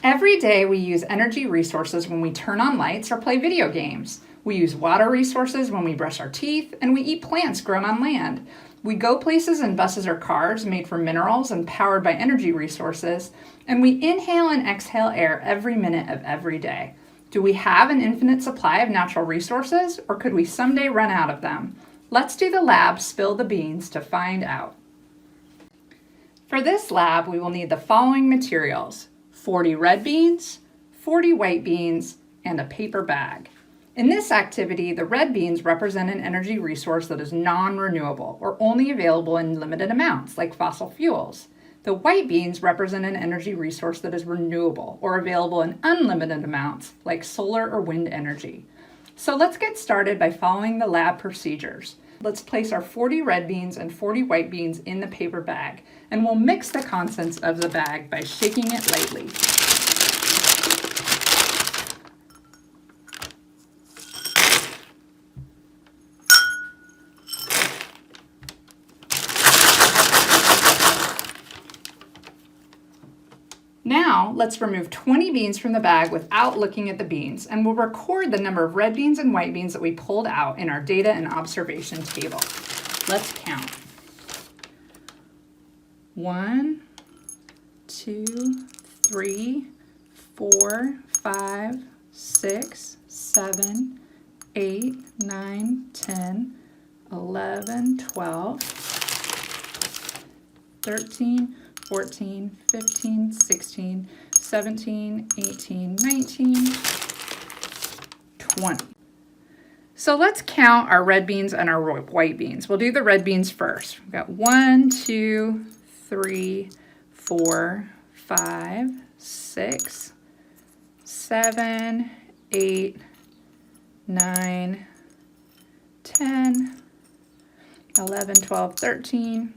Every day we use energy resources when we turn on lights or play video games. We use water resources when we brush our teeth, and we eat plants grown on land. We go places in buses or cars made from minerals and powered by energy resources, and we inhale and exhale air every minute of every day. Do we have an infinite supply of natural resources, or could we someday run out of them? Let's do the lab Spill the Beans to find out. For this lab, we will need the following materials: 40 red beans, 40 white beans, and a paper bag. In this activity, the red beans represent an energy resource that is non-renewable or only available in limited amounts, like fossil fuels. The white beans represent an energy resource that is renewable or available in unlimited amounts, like solar or wind energy. So let's get started by following the lab procedures. Let's place our 40 red beans and 40 white beans in the paper bag, and we'll mix the contents of the bag by shaking it lightly. Now, let's remove 20 beans from the bag without looking at the beans, and we'll record the number of red beans and white beans that we pulled out in our data and observation table. Let's count. 1, 2, 3, 4, 5, 6, 7, 8, 9, 10, 11, 12, 13, 14, 15, 16, 17, 18, 19, 20. So let's count our red beans and our white beans. We'll do the red beans first. We've got 1, 2, 3, 4, 5, 6, 7, 8, 9, 10, 11, 12, 13,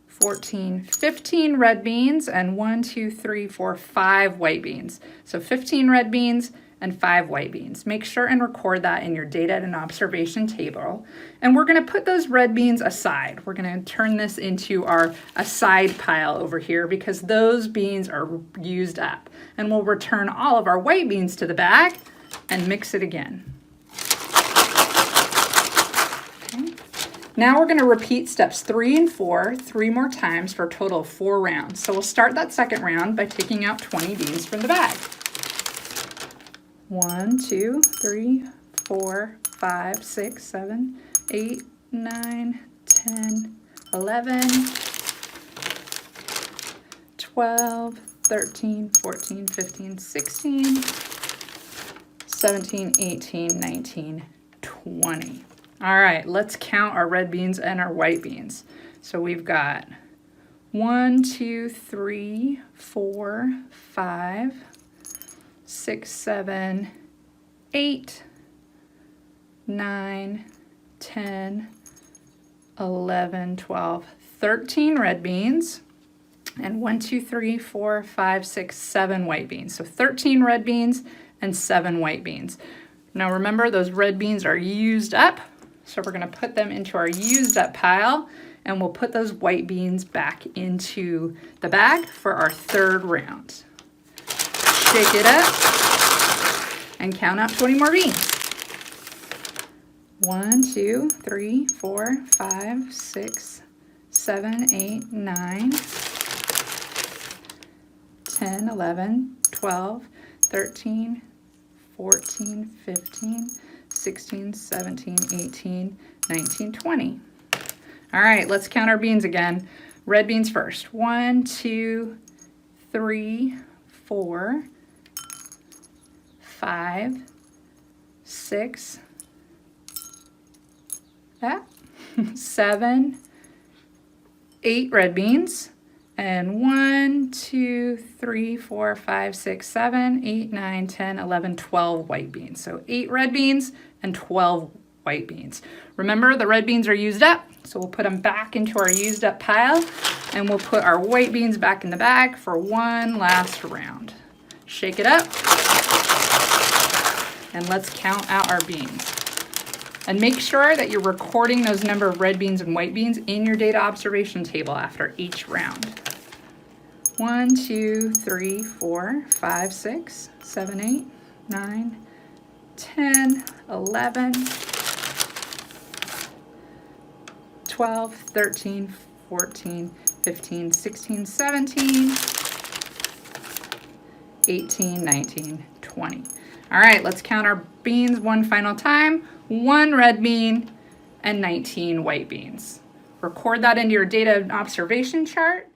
14, 15 red beans, and 1, 2, 3, 4, 5 white beans. So 15 red beans and 5 white beans. Make sure and record that in your data and observation table. And we're going to put those red beans aside. We're going to turn this into our aside pile over here because those beans are used up. And we'll return all of our white beans to the bag and mix it again. Now we're going to repeat steps 3 and 4 3 more times for a total of 4 rounds. So we'll start that second round by taking out 20 beans from the bag. 1, 2, 3, 4, 5, 6, 7, 8, 9, 10, 11, 12, 13, 14, 15, 16, 17, 18, 19, 20. All right, let's count our red beans and our white beans. So we've got 1, 2, 3, 4, 5, 6, 7, 8, 9, 10, 11, 12, 13 red beans, and 1, 2, 3, 4, 5, 6, 7 white beans. So 13 red beans and 7 white beans. Now remember, those red beans are used up. So we're going to put them into our used up pile, and we'll put those white beans back into the bag for our third round. Shake it up and count out 20 more beans. 1, 2, 3, 4, 5, 6, 7, 8, 9, 10, 11, 12, 13, 14, 15, 16, 17, 18, 19, 20. All right, let's count our beans again. Red beans first. 1, 2, 3, 4, 5, 6, 7, 8 red beans, and 1, 2, 3, 4, 5, 6, 7, 8, 9, 10, 11, 12 white beans. So 8 red beans and 12 white beans. Remember, the red beans are used up, so we'll put them back into our used up pile, and we'll put our white beans back in the bag for one last round. Shake it up, and let's count out our beans. And make sure that you're recording those number of red beans and white beans in your data observation table after each round. 1, 2, 3, 4, 5, 6, 7, 8, 9, 10, 11, 12, 13, 14, 15, 16, 17, 18, 19, 20. All right, let's count our beans one final time. 1 red bean and 19 white beans. Record that into your data observation chart